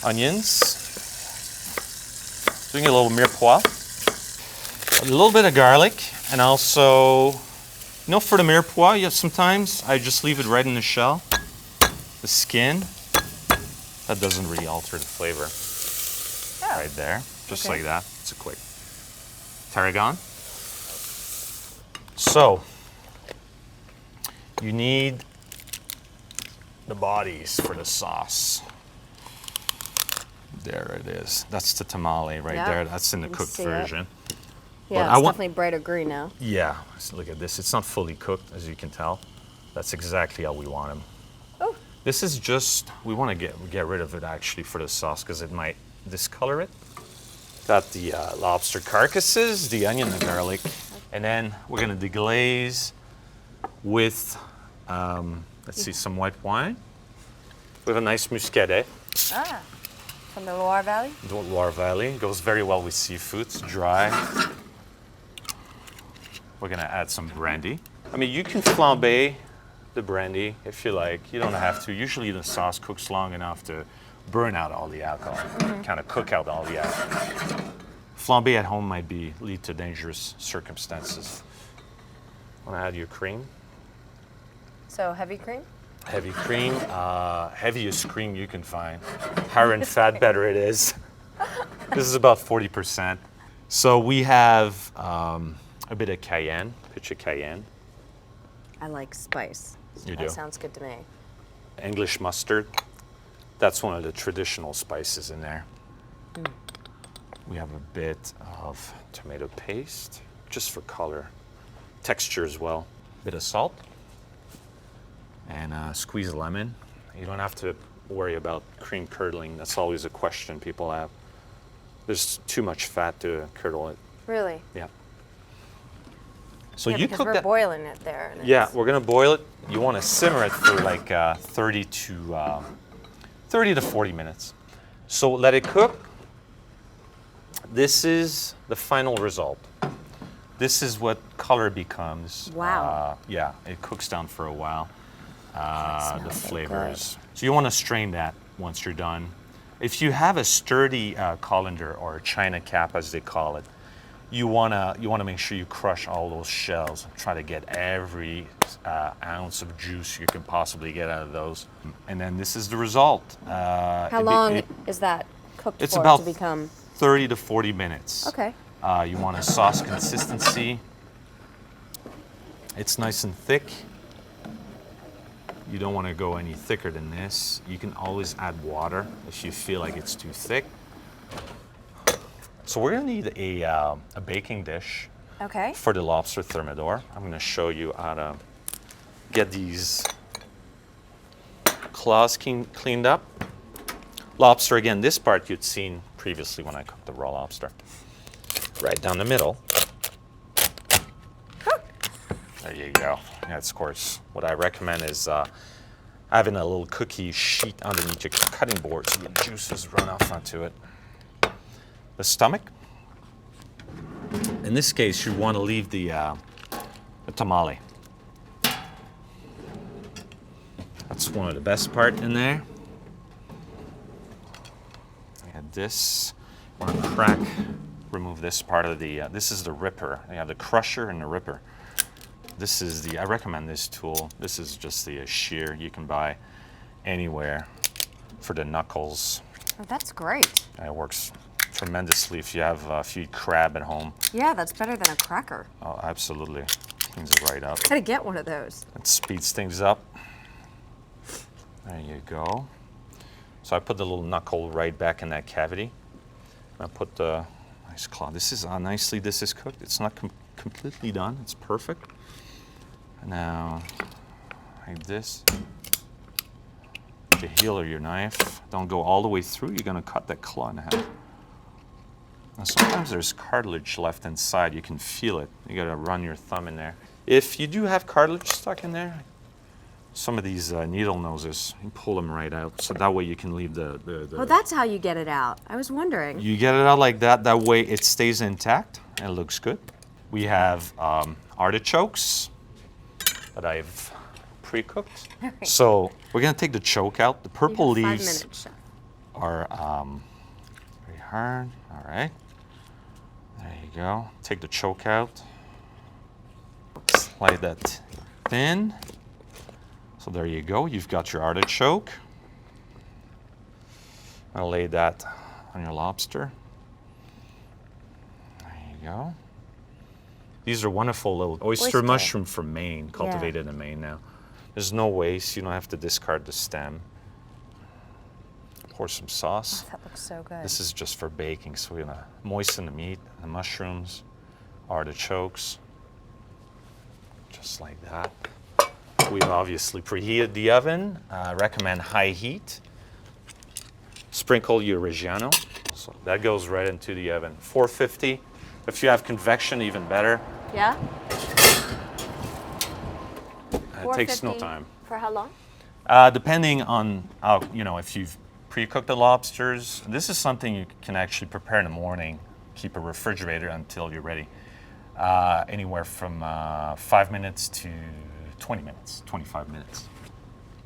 Onions. Doing a little mirepoix. A little bit of garlic, and also, for the mirepoix, sometimes I just leave it right in the shell. The skin. That doesn't really alter the flavor. Oh. Right there. Just like that. It's a quick tarragon. So, you need the bodies for the sauce. There it is. That's the tamale right there. That's in the cooked version. Yeah, it's definitely brighter green now. Yeah, so look at this. It's not fully cooked, as you can tell. That's exactly how we want them. Oh. This is just, we want to get rid of it actually for the sauce because it might discolor it. Got the lobster carcasses, the onion, the garlic, and then we're going to deglaze with, let's see, some white wine. We have a nice muscadet. Ah, from the Loire Valley? The Loire Valley. Goes very well with seafood. It's dry. We're going to add some brandy. I mean, you can flambe the brandy if you like. You don't have to. Usually the sauce cooks long enough to burn out all the alcohol, kind of cook out all the alcohol. Flambe at home might lead to dangerous circumstances. Want to add your cream? So heavy cream? Heavy cream, heaviest cream you can find. Higher in fat, better it is. This is about 40%. So we have a bit of cayenne, pitch of cayenne. I like spice. You do? That sounds good to me. English mustard. That's one of the traditional spices in there. We have a bit of tomato paste, just for color. Texture as well. Bit of salt. And squeeze a lemon. You don't have to worry about cream curdling. That's always a question people have. There's too much fat to curdle it. Really? Yeah. So yeah, you because cook we're that. boiling it there. And Yeah, we're gonna boil it. You want to simmer it for like 30 to 40 minutes. So let it cook. This is the final result. This is what color becomes. Wow. Yeah, it cooks down for a while. The so flavors. So you want to strain that once you're done. If you have a sturdy colander or a china cap, as they call it, you wanna make sure you crush all those shells. Try to get every ounce of juice you can possibly get out of those. And then this is the result. How long is that cooked it's for about to become? 30 to 40 minutes. Okay. You want a sauce consistency. It's nice and thick. You don't want to go any thicker than this. You can always add water if you feel like it's too thick. So we're going to need a baking dish Okay. for the Lobster Thermidor. I'm going to show you how to get these claws cleaned up. Lobster, again, this part you'd seen previously when I cooked the raw lobster. Right down the middle. There you go. That's, of course, what I recommend is having a little cookie sheet underneath your cutting board so the juices run off onto it. The stomach. In this case, you want to leave the tamale. That's one of the best part in there. And this, I want to crack, remove this part of the, this is the ripper. You have the crusher and the ripper. This is the, I recommend this tool. This is just the shear you can buy anywhere for the knuckles. Oh, that's great. It works tremendously if you have if you eat crab at home. Yeah, that's better than a cracker. Oh, absolutely. Cleans it right up. Gotta get one of those. It speeds things up. There you go. So I put the little knuckle right back in that cavity. I put the nice claw. This is nicely. This is cooked. It's not completely done. It's perfect. Now, like this. The heel of your knife. Don't go all the way through. You're going to cut that claw in half. Now, sometimes there's cartilage left inside. You can feel it. You got to run your thumb in there. If you do have cartilage stuck in there, some of these needle noses, you pull them right out. So that way you can leave the Oh, that's how you get it out. I was wondering. You get it out like that. That way it stays intact and it looks good. We have artichokes that I've pre-cooked. Right. So we're going to take the choke out. The purple You have leaves. 5 minutes, Chef. are very hard. All right. There you go. Take the choke out. Slide that thin. So there you go. You've got your artichoke. I'll lay that on your lobster. There you go. These are wonderful little oyster mushroom from Maine, cultivated in Maine now. There's no waste. You don't have to discard the stem. Pour some sauce. Oh, that looks so good. This is just for baking, so we're gonna moisten the meat, the mushrooms, artichokes, just like that. We've obviously preheated the oven. Recommend high heat. Sprinkle your Reggiano. So that goes right into the oven. 450. If you have convection, even better. Yeah? It takes no time. For how long? Depending on how, if you've pre-cooked the lobsters, this is something you can actually prepare in the morning, keep a refrigerator until you're ready. Anywhere from 5 minutes to 20 minutes, 25 minutes.